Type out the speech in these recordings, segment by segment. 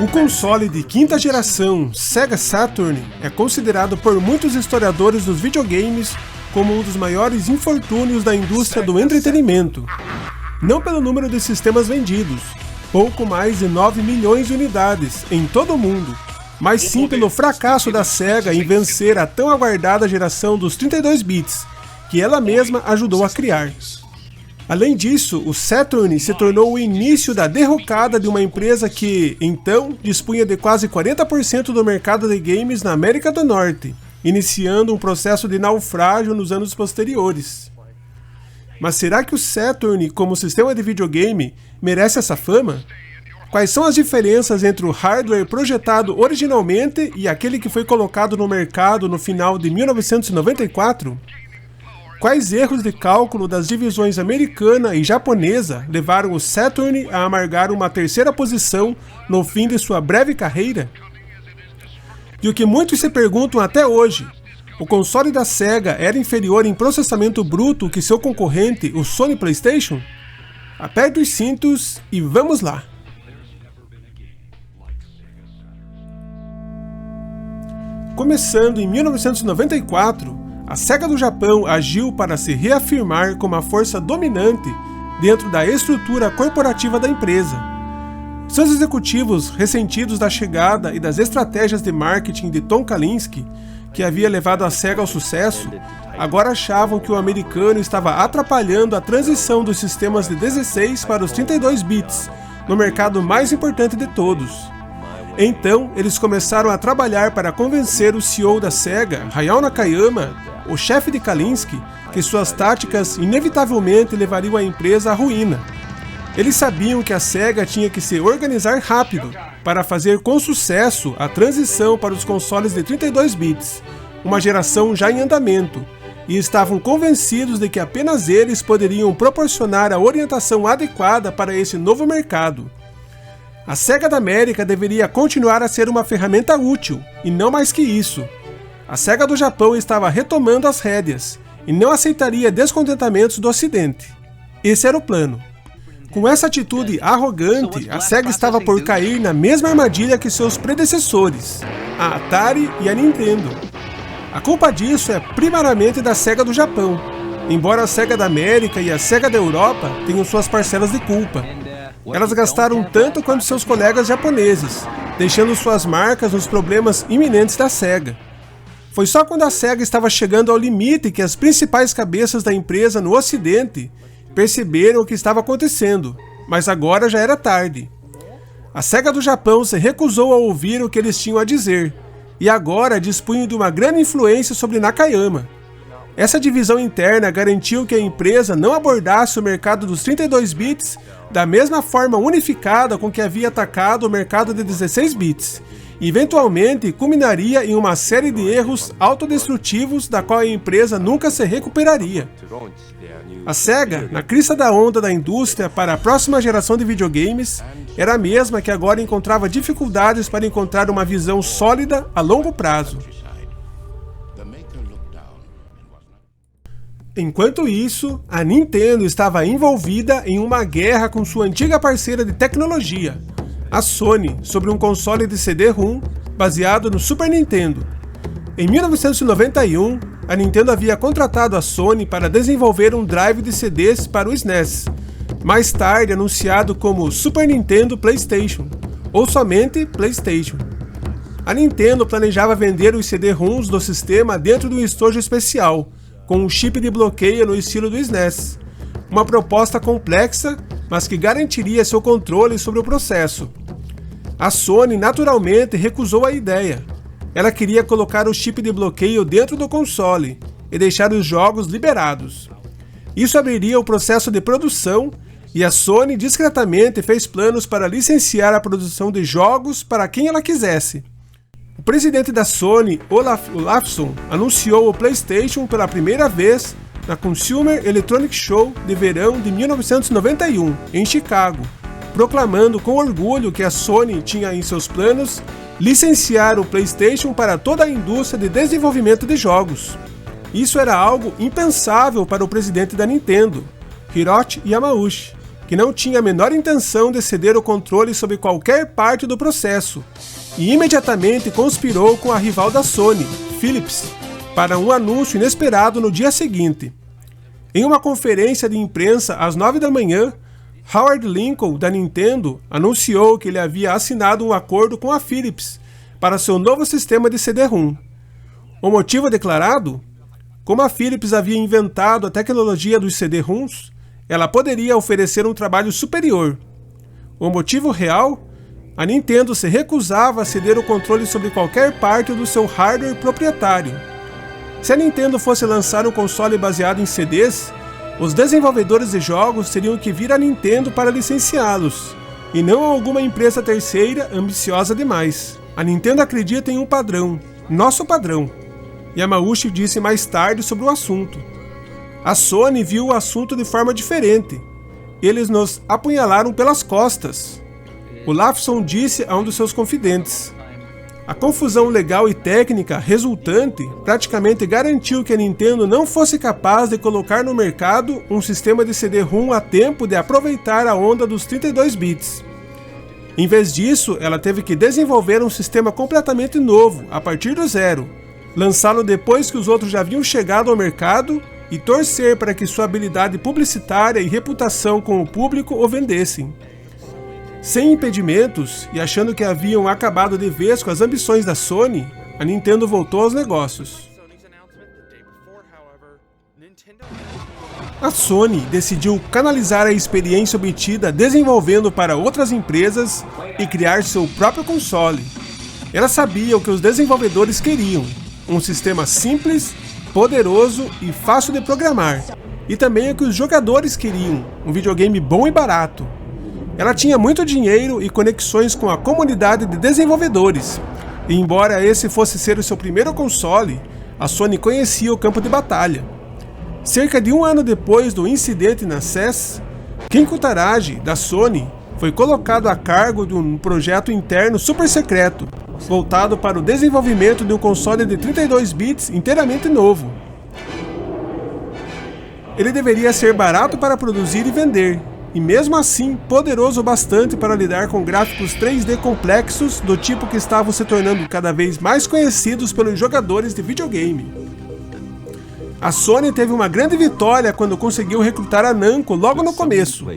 O console de quinta geração Sega Saturn é considerado por muitos historiadores dos videogames como um dos maiores infortúnios da indústria do entretenimento. Não pelo número de sistemas vendidos, pouco mais de 9 milhões de unidades em todo o mundo, mas sim pelo fracasso da Sega em vencer a tão aguardada geração dos 32 bits, que ela mesma ajudou a criar. Além disso, o Saturn se tornou o início da derrocada de uma empresa que, então, dispunha de quase 40% do mercado de games na América do Norte, iniciando um processo de naufrágio nos anos posteriores. Mas será que o Saturn, como sistema de videogame, merece essa fama? Quais são as diferenças entre o hardware projetado originalmente e aquele que foi colocado no mercado no final de 1994? Quais erros de cálculo das divisões americana e japonesa levaram o Saturn a amargar uma terceira posição no fim de sua breve carreira? E o que muitos se perguntam até hoje, o console da Sega era inferior em processamento bruto que seu concorrente, o Sony PlayStation? Aperte os cintos e vamos lá! Começando em 1994, a Sega do Japão agiu para se reafirmar como a força dominante dentro da estrutura corporativa da empresa. Seus executivos, ressentidos da chegada e das estratégias de marketing de Tom Kalinske, que havia levado a Sega ao sucesso, agora achavam que o americano estava atrapalhando a transição dos sistemas de 16 para os 32 bits, no mercado mais importante de todos. Então, eles começaram a trabalhar para convencer o CEO da Sega, Hayao Nakayama, o chefe de Kalinske, que suas táticas inevitavelmente levariam a empresa à ruína. Eles sabiam que a Sega tinha que se organizar rápido para fazer com sucesso a transição para os consoles de 32 bits, uma geração já em andamento, e estavam convencidos de que apenas eles poderiam proporcionar a orientação adequada para esse novo mercado. A Sega da América deveria continuar a ser uma ferramenta útil, e não mais que isso. A Sega do Japão estava retomando as rédeas, e não aceitaria descontentamentos do Ocidente. Esse era o plano. Com essa atitude arrogante, a Sega estava por cair na mesma armadilha que seus predecessores, a Atari e a Nintendo. A culpa disso é primariamente da Sega do Japão, embora a Sega da América e a Sega da Europa tenham suas parcelas de culpa. Elas gastaram tanto quanto seus colegas japoneses, deixando suas marcas nos problemas iminentes da Sega. Foi só quando a Sega estava chegando ao limite que as principais cabeças da empresa no Ocidente perceberam o que estava acontecendo, mas agora já era tarde. A Sega do Japão se recusou a ouvir o que eles tinham a dizer, e agora dispunha de uma grande influência sobre Nakayama. Essa divisão interna garantiu que a empresa não abordasse o mercado dos 32 bits da mesma forma unificada com que havia atacado o mercado de 16 bits, e eventualmente culminaria em uma série de erros autodestrutivos da qual a empresa nunca se recuperaria. A Sega, na crista da onda da indústria para a próxima geração de videogames, era a mesma que agora encontrava dificuldades para encontrar uma visão sólida a longo prazo. Enquanto isso, a Nintendo estava envolvida em uma guerra com sua antiga parceira de tecnologia, a Sony, sobre um console de CD-ROM baseado no Super Nintendo. Em 1991, a Nintendo havia contratado a Sony para desenvolver um drive de CDs para o SNES, mais tarde anunciado como Super Nintendo PlayStation, ou somente PlayStation. A Nintendo planejava vender os CD-ROMs do sistema dentro de um estojo especial, com um chip de bloqueio no estilo do SNES. Uma proposta complexa, mas que garantiria seu controle sobre o processo. A Sony naturalmente recusou a ideia. Ela queria colocar o chip de bloqueio dentro do console e deixar os jogos liberados. Isso abriria o processo de produção e a Sony discretamente fez planos para licenciar a produção de jogos para quem ela quisesse. O presidente da Sony, Olaf Olafsson, anunciou o PlayStation pela primeira vez na Consumer Electronics Show de verão de 1991, em Chicago, proclamando com orgulho que a Sony tinha em seus planos licenciar o PlayStation para toda a indústria de desenvolvimento de jogos. Isso era algo impensável para o presidente da Nintendo, Hiroshi Yamauchi, que não tinha a menor intenção de ceder o controle sobre qualquer parte do processo, e imediatamente conspirou com a rival da Sony, Philips, para um anúncio inesperado no dia seguinte. Em uma conferência de imprensa às 9 da manhã, Howard Lincoln, da Nintendo, anunciou que ele havia assinado um acordo com a Philips para seu novo sistema de CD-ROM. O motivo declarado? Como a Philips havia inventado a tecnologia dos CD-ROMs, ela poderia oferecer um trabalho superior. O motivo real? A Nintendo se recusava a ceder o controle sobre qualquer parte do seu hardware proprietário. Se a Nintendo fosse lançar um console baseado em CDs, os desenvolvedores de jogos teriam que vir à Nintendo para licenciá-los, e não a alguma empresa terceira ambiciosa demais. A Nintendo acredita em um padrão, nosso padrão. Yamauchi disse mais tarde sobre o assunto. A Sony viu o assunto de forma diferente. Eles nos apunhalaram pelas costas. Olafsson disse a um dos seus confidentes. A confusão legal e técnica resultante praticamente garantiu que a Nintendo não fosse capaz de colocar no mercado um sistema de CD-ROM a tempo de aproveitar a onda dos 32 bits. Em vez disso, ela teve que desenvolver um sistema completamente novo, a partir do zero, lançá-lo depois que os outros já haviam chegado ao mercado e torcer para que sua habilidade publicitária e reputação com o público o vendessem. Sem impedimentos e achando que haviam acabado de vez com as ambições da Sony, a Nintendo voltou aos negócios. A Sony decidiu canalizar a experiência obtida desenvolvendo para outras empresas e criar seu próprio console. Ela sabia o que os desenvolvedores queriam, um sistema simples, poderoso e fácil de programar, e também o que os jogadores queriam, um videogame bom e barato. Ela tinha muito dinheiro e conexões com a comunidade de desenvolvedores, e embora esse fosse ser o seu primeiro console, a Sony conhecia o campo de batalha. Cerca de um ano depois do incidente na CES, Ken Kutaragi, da Sony, foi colocado a cargo de um projeto interno super secreto, voltado para o desenvolvimento de um console de 32 bits inteiramente novo. Ele deveria ser barato para produzir e vender, e mesmo assim poderoso bastante para lidar com gráficos 3D complexos do tipo que estavam se tornando cada vez mais conhecidos pelos jogadores de videogame. A Sony teve uma grande vitória quando conseguiu recrutar a Namco logo no começo.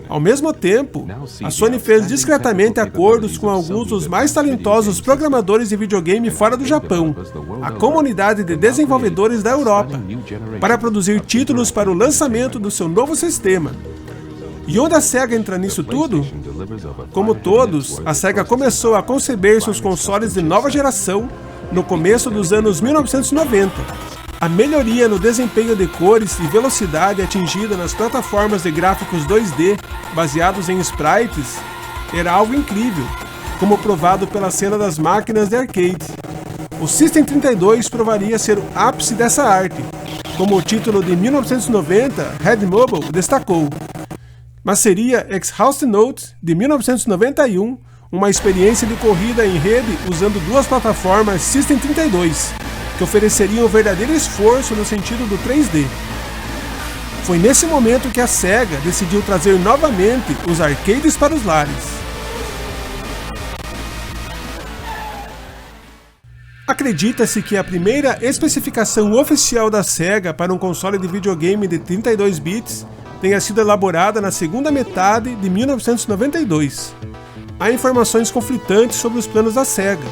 Ao mesmo tempo, a Sony fez discretamente acordos com alguns dos mais talentosos programadores de videogame fora do Japão, a comunidade de desenvolvedores da Europa, para produzir títulos para o lançamento do seu novo sistema. E onde a SEGA entra nisso tudo? Como todos, a SEGA começou a conceber seus consoles de nova geração no começo dos anos 1990. A melhoria no desempenho de cores e velocidade atingida nas plataformas de gráficos 2D baseados em sprites era algo incrível, como provado pela cena das máquinas de arcade. O System 32 provaria ser o ápice dessa arte, como o título de 1990, Red Mobile, destacou. Mas seria Exhaust Note, de 1991, uma experiência de corrida em rede usando duas plataformas System 32, que ofereceriam um verdadeiro esforço no sentido do 3D. Foi nesse momento que a SEGA decidiu trazer novamente os arcades para os lares. Acredita-se que a primeira especificação oficial da SEGA para um console de videogame de 32 bits tenha sido elaborada na segunda metade de 1992. há informações conflitantes sobre os planos da Sega.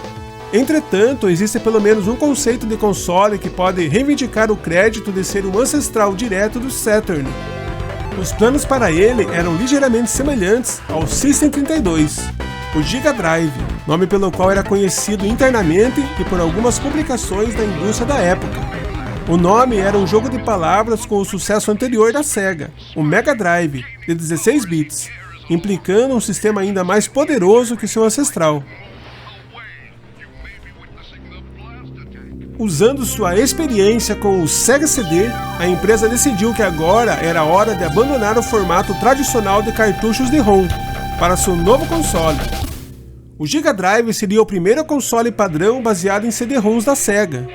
Entretanto, existe pelo menos um conceito de console que pode reivindicar o crédito de ser um ancestral direto do Saturn. Os planos para ele eram ligeiramente semelhantes ao System 32, o Giga Drive, nome pelo qual era conhecido internamente e por algumas publicações da indústria da época. O nome era um jogo de palavras com o sucesso anterior da Sega, o Mega Drive, de 16 bits, implicando um sistema ainda mais poderoso que seu ancestral. Usando sua experiência com o Sega CD, a empresa decidiu que agora era a hora de abandonar o formato tradicional de cartuchos de ROM para seu novo console. O Giga Drive seria o primeiro console padrão baseado em CD-ROMs da Sega.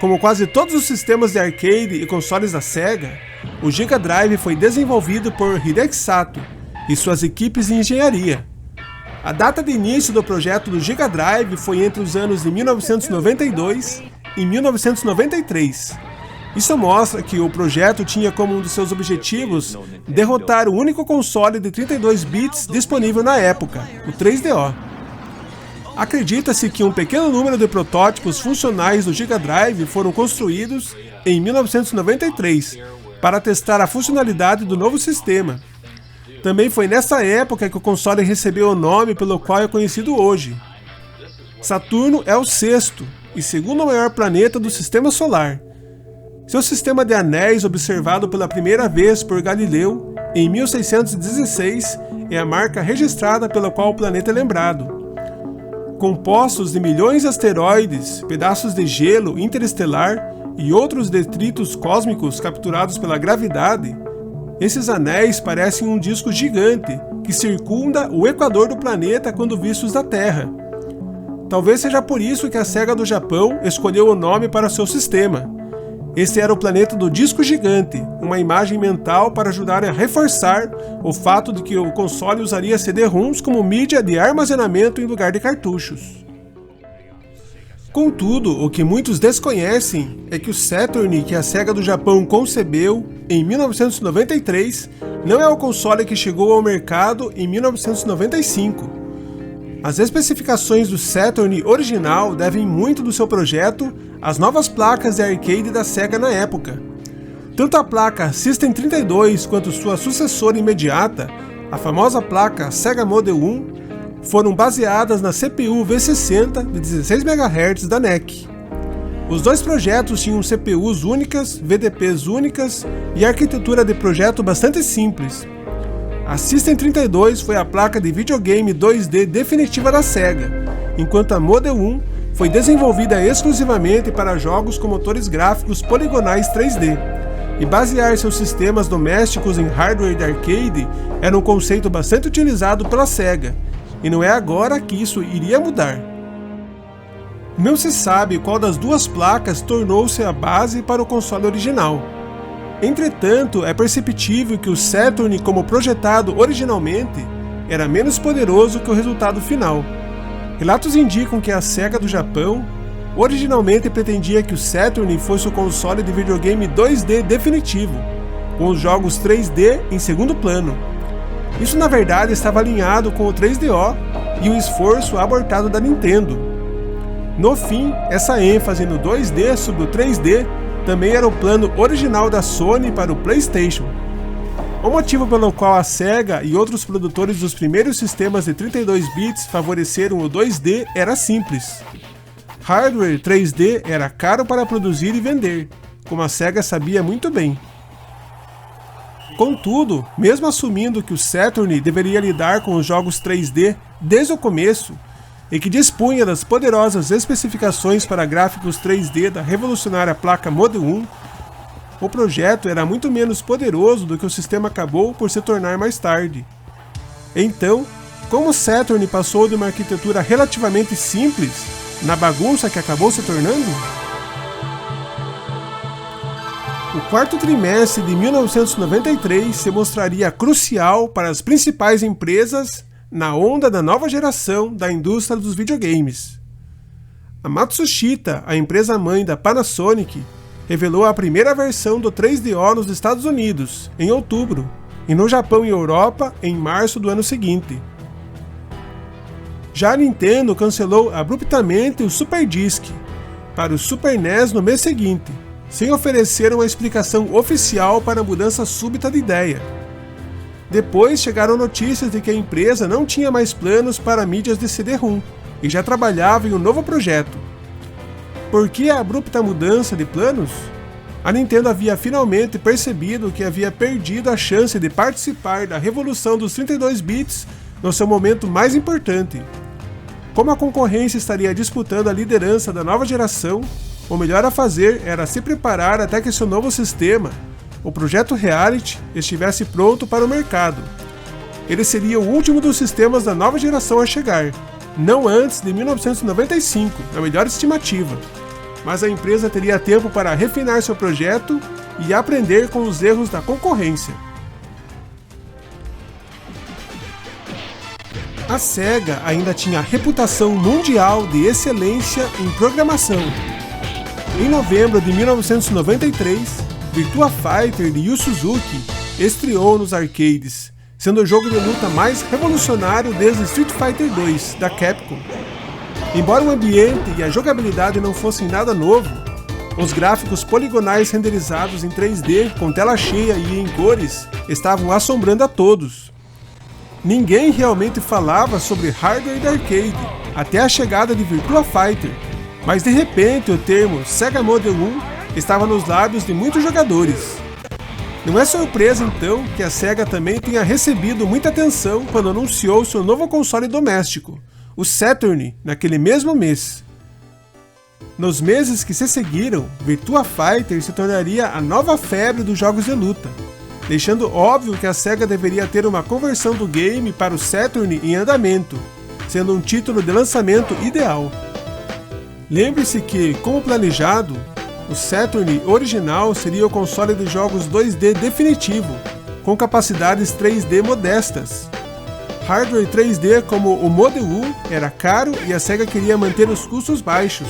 Como quase todos os sistemas de arcade e consoles da Sega, o Giga Drive foi desenvolvido por Hideki Sato e suas equipes de engenharia. A data de início do projeto do Giga Drive foi entre os anos de 1992 e 1993. Isso mostra que o projeto tinha como um dos seus objetivos derrotar o único console de 32 bits disponível na época, o 3DO. Acredita-se que um pequeno número de protótipos funcionais do Giga Drive foram construídos em 1993 para testar a funcionalidade do novo sistema. Também foi nessa época que o console recebeu o nome pelo qual é conhecido hoje. Saturno é o sexto e segundo maior planeta do Sistema Solar. Seu sistema de anéis, observado pela primeira vez por Galileu em 1616, é a marca registrada pela qual o planeta é lembrado. Compostos de milhões de asteroides, pedaços de gelo interestelar e outros detritos cósmicos capturados pela gravidade, esses anéis parecem um disco gigante que circunda o equador do planeta quando vistos da Terra. Talvez seja por isso que a Sega do Japão escolheu o nome para seu sistema. Esse era o planeta do disco gigante, uma imagem mental para ajudar a reforçar o fato de que o console usaria CD-ROMs como mídia de armazenamento em lugar de cartuchos. Contudo, o que muitos desconhecem é que o Saturn que a Sega do Japão concebeu em 1993 não é o console que chegou ao mercado em 1995. As especificações do Saturn original devem muito do seu projeto às novas placas de arcade da Sega na época. Tanto a placa System 32 quanto sua sucessora imediata, a famosa placa Sega Model 1, foram baseadas na CPU V60 de 16 MHz da NEC. Os dois projetos tinham CPUs únicas, VDPs únicas e arquitetura de projeto bastante simples. A System 32 foi a placa de videogame 2D definitiva da Sega, enquanto a Model 1 foi desenvolvida exclusivamente para jogos com motores gráficos poligonais 3D, e basear seus sistemas domésticos em hardware de arcade era um conceito bastante utilizado pela Sega, e não é agora que isso iria mudar. Não se sabe qual das duas placas tornou-se a base para o console original. Entretanto, é perceptível que o Saturn, como projetado originalmente, era menos poderoso que o resultado final. Relatos indicam que a Sega do Japão originalmente pretendia que o Saturn fosse o console de videogame 2D definitivo, com os jogos 3D em segundo plano. Isso na verdade estava alinhado com o 3DO e o esforço abortado da Nintendo. No fim, essa ênfase no 2D sobre o 3D também era o plano original da Sony para o PlayStation. O motivo pelo qual a Sega e outros produtores dos primeiros sistemas de 32 bits favoreceram o 2D era simples. Hardware 3D era caro para produzir e vender, como a Sega sabia muito bem. Contudo, mesmo assumindo que o Saturn deveria lidar com os jogos 3D desde o começo, e que dispunha das poderosas especificações para gráficos 3D da revolucionária placa Model 1, o projeto era muito menos poderoso do que o sistema acabou por se tornar mais tarde. Então, como o Saturn passou de uma arquitetura relativamente simples na bagunça que acabou se tornando? O quarto trimestre de 1993 se mostraria crucial para as principais empresas na onda da nova geração da indústria dos videogames. A Matsushita, a empresa mãe da Panasonic, revelou a primeira versão do 3DO nos Estados Unidos, em outubro, e no Japão e Europa, em março do ano seguinte. Já a Nintendo cancelou abruptamente o Super Disc para o Super NES no mês seguinte, sem oferecer uma explicação oficial para a mudança súbita de ideia. Depois chegaram notícias de que a empresa não tinha mais planos para mídias de CD-ROM e já trabalhava em um novo projeto. Por que a abrupta mudança de planos? A Nintendo havia finalmente percebido que havia perdido a chance de participar da revolução dos 32 bits no seu momento mais importante. Como a concorrência estaria disputando a liderança da nova geração, o melhor a fazer era se preparar até que seu novo sistema, o Projeto Reality, estivesse pronto para o mercado. Ele seria o último dos sistemas da nova geração a chegar, não antes de 1995, na melhor estimativa. Mas a empresa teria tempo para refinar seu projeto e aprender com os erros da concorrência. A Sega ainda tinha reputação mundial de excelência em programação. Em novembro de 1993, Virtua Fighter de Yu Suzuki estreou nos arcades, sendo o jogo de luta mais revolucionário desde Street Fighter 2 da Capcom. Embora o ambiente e a jogabilidade não fossem nada novo, os gráficos poligonais renderizados em 3D com tela cheia e em cores estavam assombrando a todos. Ninguém realmente falava sobre hardware de arcade até a chegada de Virtua Fighter, mas de repente o termo Sega Model 1 estava nos lábios de muitos jogadores. Não é surpresa então que a Sega também tenha recebido muita atenção quando anunciou seu novo console doméstico, o Saturn, naquele mesmo mês. Nos meses que se seguiram, Virtua Fighter se tornaria a nova febre dos jogos de luta, deixando óbvio que a Sega deveria ter uma conversão do game para o Saturn em andamento, sendo um título de lançamento ideal. Lembre-se que, como planejado, o Saturn original seria o console de jogos 2D definitivo, com capacidades 3D modestas. Hardware 3D como o Model 1 era caro e a Sega queria manter os custos baixos.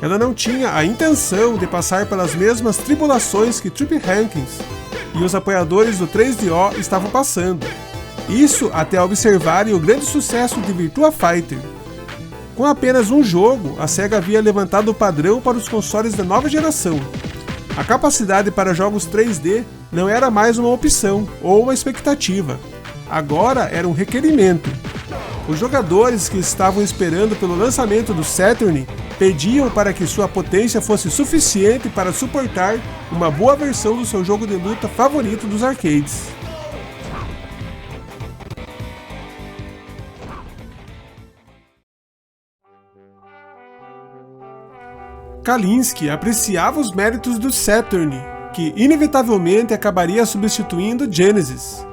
Ela não tinha a intenção de passar pelas mesmas tribulações que Trip Hankins e os apoiadores do 3DO estavam passando. Isso até observarem o grande sucesso de Virtua Fighter. Com apenas um jogo, a Sega havia levantado o padrão para os consoles da nova geração. A capacidade para jogos 3D não era mais uma opção ou uma expectativa. Agora era um requerimento. Os jogadores que estavam esperando pelo lançamento do Saturn pediam para que sua potência fosse suficiente para suportar uma boa versão do seu jogo de luta favorito dos arcades. Kalinske apreciava os méritos do Saturn, que inevitavelmente acabaria substituindo Genesis.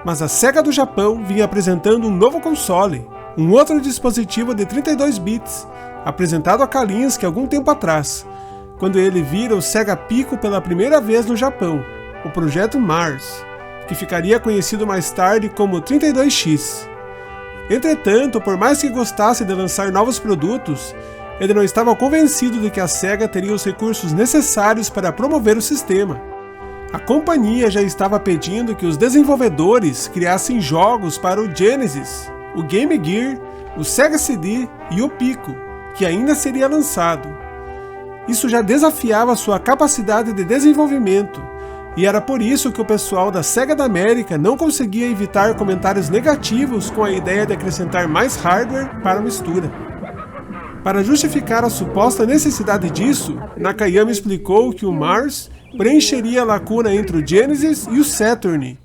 Mas a Sega do Japão vinha apresentando um novo console, um outro dispositivo de 32 bits, apresentado a Kalinske algum tempo atrás, quando ele vira o Sega Pico pela primeira vez no Japão, o projeto Mars, que ficaria conhecido mais tarde como 32X. Entretanto, por mais que gostasse de lançar novos produtos, ele não estava convencido de que a Sega teria os recursos necessários para promover o sistema. A companhia já estava pedindo que os desenvolvedores criassem jogos para o Genesis, o Game Gear, o Sega CD e o Pico, que ainda seria lançado. Isso já desafiava sua capacidade de desenvolvimento, e era por isso que o pessoal da Sega da América não conseguia evitar comentários negativos com a ideia de acrescentar mais hardware para a mistura. Para justificar a suposta necessidade disso, Nakayama explicou que o Mars preencheria a lacuna entre o Genesis e o Saturn.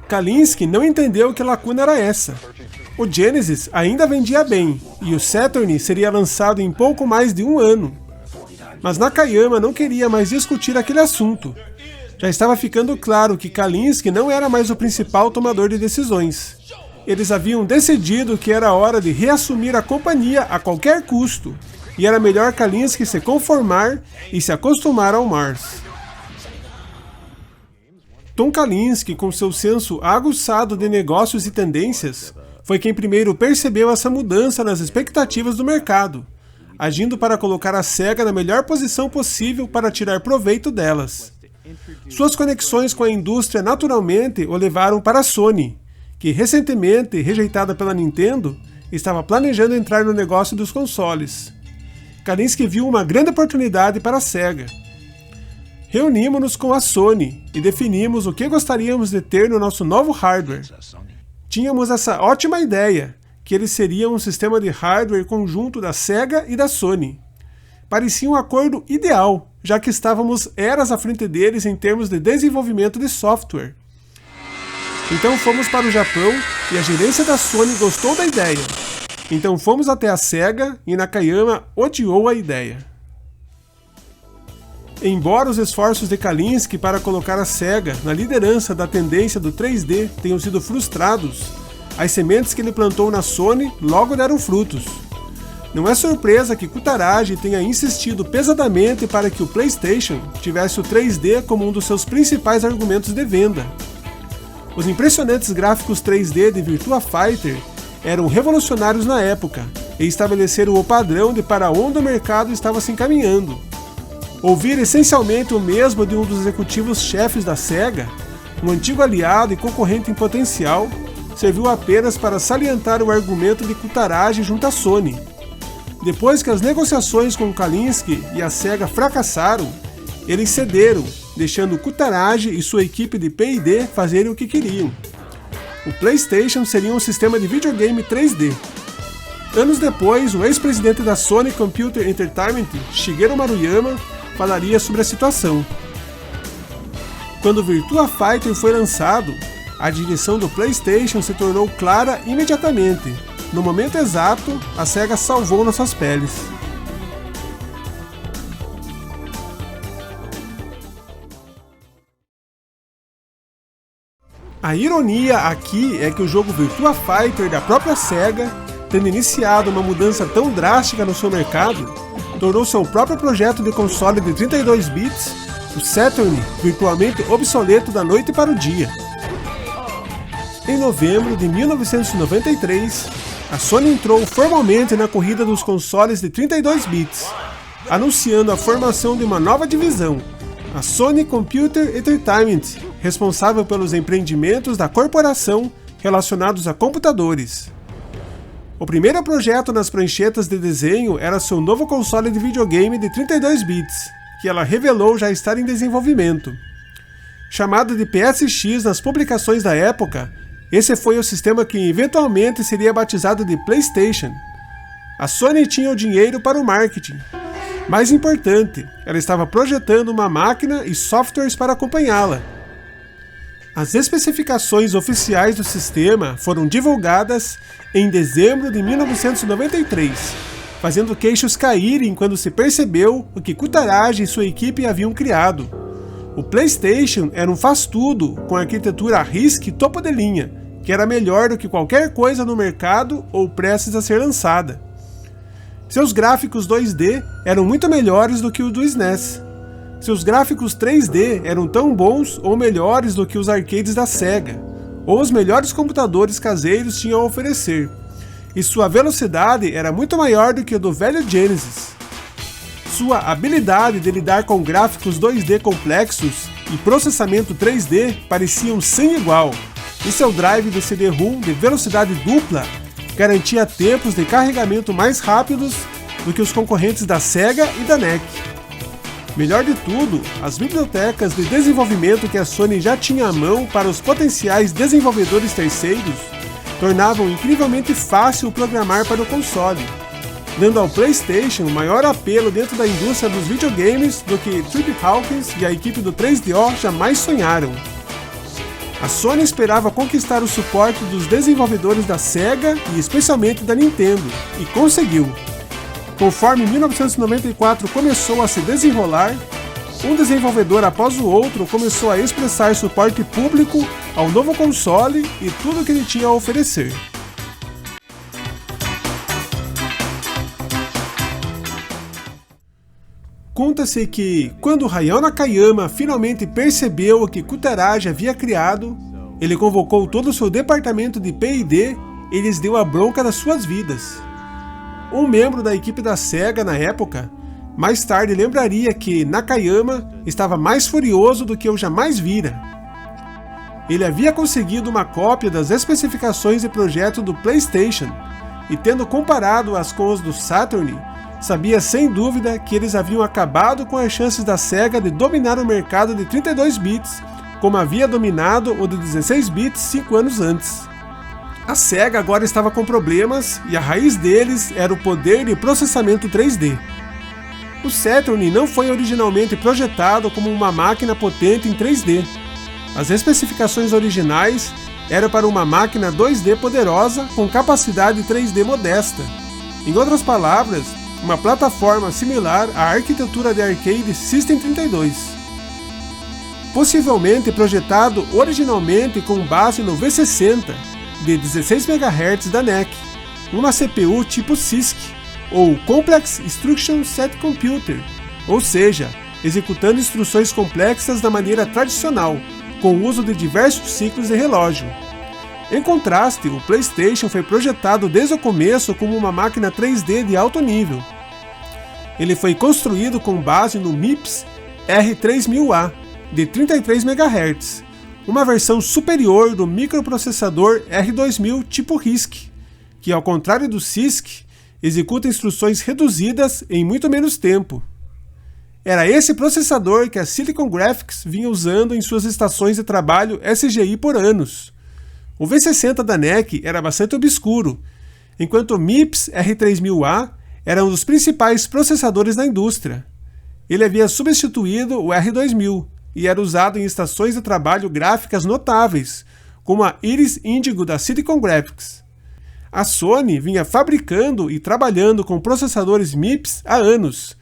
Kalinske não entendeu que lacuna era essa. O Genesis ainda vendia bem, e o Saturn seria lançado em pouco mais de um ano. Mas Nakayama não queria mais discutir aquele assunto. Já estava ficando claro que Kalinske não era mais o principal tomador de decisões. Eles haviam decidido que era hora de reassumir a companhia a qualquer custo, e era melhor Kalinske se conformar e se acostumar ao Mars. Tom Kalinske, com seu senso aguçado de negócios e tendências, foi quem primeiro percebeu essa mudança nas expectativas do mercado, agindo para colocar a Sega na melhor posição possível para tirar proveito delas. Suas conexões com a indústria naturalmente o levaram para a Sony, que recentemente rejeitada pela Nintendo, estava planejando entrar no negócio dos consoles. Kalinske viu uma grande oportunidade para a Sega. Reunimos-nos com a Sony e definimos o que gostaríamos de ter no nosso novo hardware. Tínhamos essa ótima ideia, que ele seria um sistema de hardware conjunto da Sega e da Sony. Parecia um acordo ideal, já que estávamos eras à frente deles em termos de desenvolvimento de software. Então fomos para o Japão e a gerência da Sony gostou da ideia. Então fomos até a Sega e Nakayama odiou a ideia. Embora os esforços de Kalinske para colocar a Sega na liderança da tendência do 3D tenham sido frustrados, as sementes que ele plantou na Sony logo deram frutos. Não é surpresa que Kutaragi tenha insistido pesadamente para que o PlayStation tivesse o 3D como um dos seus principais argumentos de venda. Os impressionantes gráficos 3D de Virtua Fighter eram revolucionários na época e estabeleceram o padrão de para onde o mercado estava se encaminhando. Ouvir essencialmente o mesmo de um dos executivos-chefes da Sega, um antigo aliado e concorrente em potencial, serviu apenas para salientar o argumento de Kutaragi junto à Sony. Depois que as negociações com Kalinske e a Sega fracassaram, eles cederam, deixando Kutaragi e sua equipe de P&D fazerem o que queriam. O PlayStation seria um sistema de videogame 3D. Anos depois, o ex-presidente da Sony Computer Entertainment, Shigeru Maruyama, falaria sobre a situação. Quando Virtua Fighter foi lançado, a direção do PlayStation se tornou clara imediatamente. No momento exato, a Sega salvou nossas peles. A ironia aqui é que o jogo Virtua Fighter da própria Sega, tendo iniciado uma mudança tão drástica no seu mercado, tornou seu próprio projeto de console de 32 bits, o Saturn, virtualmente obsoleto da noite para o dia. Em novembro de 1993, a Sony entrou formalmente na corrida dos consoles de 32 bits, anunciando a formação de uma nova divisão, a Sony Computer Entertainment, responsável pelos empreendimentos da corporação relacionados a computadores. O primeiro projeto nas pranchetas de desenho era seu novo console de videogame de 32 bits, que ela revelou já estar em desenvolvimento. Chamado de PSX nas publicações da época, esse foi o sistema que eventualmente seria batizado de PlayStation. A Sony tinha o dinheiro para o marketing. Mais importante, ela estava projetando uma máquina e softwares para acompanhá-la. As especificações oficiais do sistema foram divulgadas em dezembro de 1993, fazendo queixos caírem quando se percebeu o que Kutaragi e sua equipe haviam criado. O PlayStation era um faz-tudo com arquitetura RISC topo de linha, que era melhor do que qualquer coisa no mercado ou prestes a ser lançada. Seus gráficos 2D eram muito melhores do que os do SNES. Seus gráficos 3D eram tão bons ou melhores do que os arcades da Sega, ou os melhores computadores caseiros tinham a oferecer, e sua velocidade era muito maior do que a do velho Genesis. Sua habilidade de lidar com gráficos 2D complexos e processamento 3D pareciam sem igual, e seu drive de CD-ROM de velocidade dupla garantia tempos de carregamento mais rápidos do que os concorrentes da Sega e da NEC. Melhor de tudo, as bibliotecas de desenvolvimento que a Sony já tinha à mão para os potenciais desenvolvedores terceiros tornavam incrivelmente fácil programar para o console, dando ao PlayStation maior apelo dentro da indústria dos videogames do que Trip Hawkins e a equipe do 3DO jamais sonharam. A Sony esperava conquistar o suporte dos desenvolvedores da Sega e especialmente da Nintendo, e conseguiu. Conforme 1994 começou a se desenrolar, um desenvolvedor após o outro começou a expressar suporte público ao novo console e tudo o que ele tinha a oferecer. Conta-se que, quando Hayao Nakayama finalmente percebeu o que Kutaragi havia criado, ele convocou todo o seu departamento de P&D e lhes deu a bronca das suas vidas. Um membro da equipe da Sega na época, mais tarde lembraria que Nakayama estava mais furioso do que eu jamais vira. ele havia conseguido uma cópia das especificações e projeto do PlayStation, e tendo comparado-as com os do Saturn, sabia sem dúvida que eles haviam acabado com as chances da Sega de dominar o mercado de 32 bits, como havia dominado o de 16 bits 5 anos antes. A Sega agora estava com problemas, e a raiz deles era o poder de processamento 3D. O Saturn não foi originalmente projetado como uma máquina potente em 3D. As especificações originais eram para uma máquina 2D poderosa com capacidade 3D modesta. Em outras palavras, uma plataforma similar à arquitetura de arcade System 32. Possivelmente projetado originalmente com base no V60 de 16 MHz da NEC, uma CPU tipo CISC, ou Complex Instruction Set Computer, ou seja, executando instruções complexas da maneira tradicional, com o uso de diversos ciclos de relógio. Em contraste, o PlayStation foi projetado desde o começo como uma máquina 3D de alto nível. Ele foi construído com base no MIPS R3000A, de 33 MHz, uma versão superior do microprocessador R2000 tipo RISC, que, ao contrário do CISC, executa instruções reduzidas em muito menos tempo. Era esse processador que a Silicon Graphics vinha usando em suas estações de trabalho SGI por anos. O V60 da NEC era bastante obscuro, enquanto o MIPS R3000A era um dos principais processadores da indústria. Ele havia substituído o R2000 e era usado em estações de trabalho gráficas notáveis, como a Iris Indigo da Silicon Graphics. A Sony vinha fabricando e trabalhando com processadores MIPS há anos,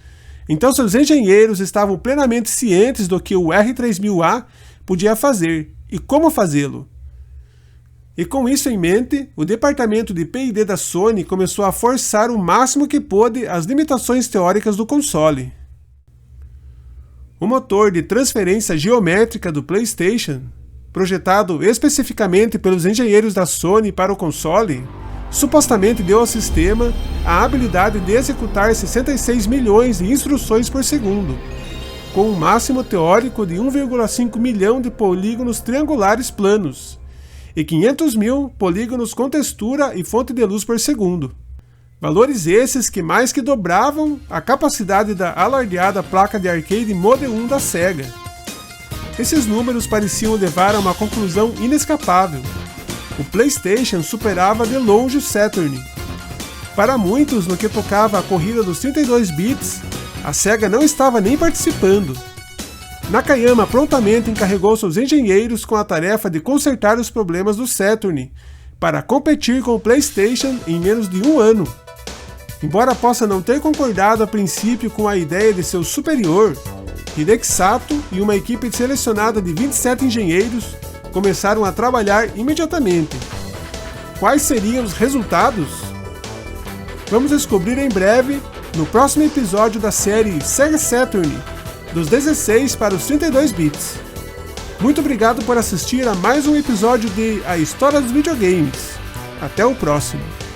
então seus engenheiros estavam plenamente cientes do que o R3000A podia fazer e como fazê-lo. E com isso em mente, o departamento de P&D da Sony começou a forçar o máximo que pôde as limitações teóricas do console. O motor de transferência geométrica do PlayStation, projetado especificamente pelos engenheiros da Sony para o console, supostamente deu ao sistema a habilidade de executar 66 milhões de instruções por segundo, com um máximo teórico de 1,5 milhão de polígonos triangulares planos e 500 mil polígonos com textura e fonte de luz por segundo. Valores esses que mais que dobravam a capacidade da alardeada placa de arcade Model 1 da Sega. Esses números pareciam levar a uma conclusão inescapável. O PlayStation superava de longe o Saturn. Para muitos, no que tocava à corrida dos 32 bits, a Sega não estava nem participando. Nakayama prontamente encarregou seus engenheiros com a tarefa de consertar os problemas do Saturn, para competir com o PlayStation em menos de um ano. Embora possa não ter concordado a princípio com a ideia de seu superior, Hideki Sato e uma equipe selecionada de 27 engenheiros começaram a trabalhar imediatamente. Quais seriam os resultados? Vamos descobrir em breve no próximo episódio da série Sega Saturn, dos 16 para os 32 bits. Muito obrigado por assistir a mais um episódio de A História dos Videogames. Até o próximo!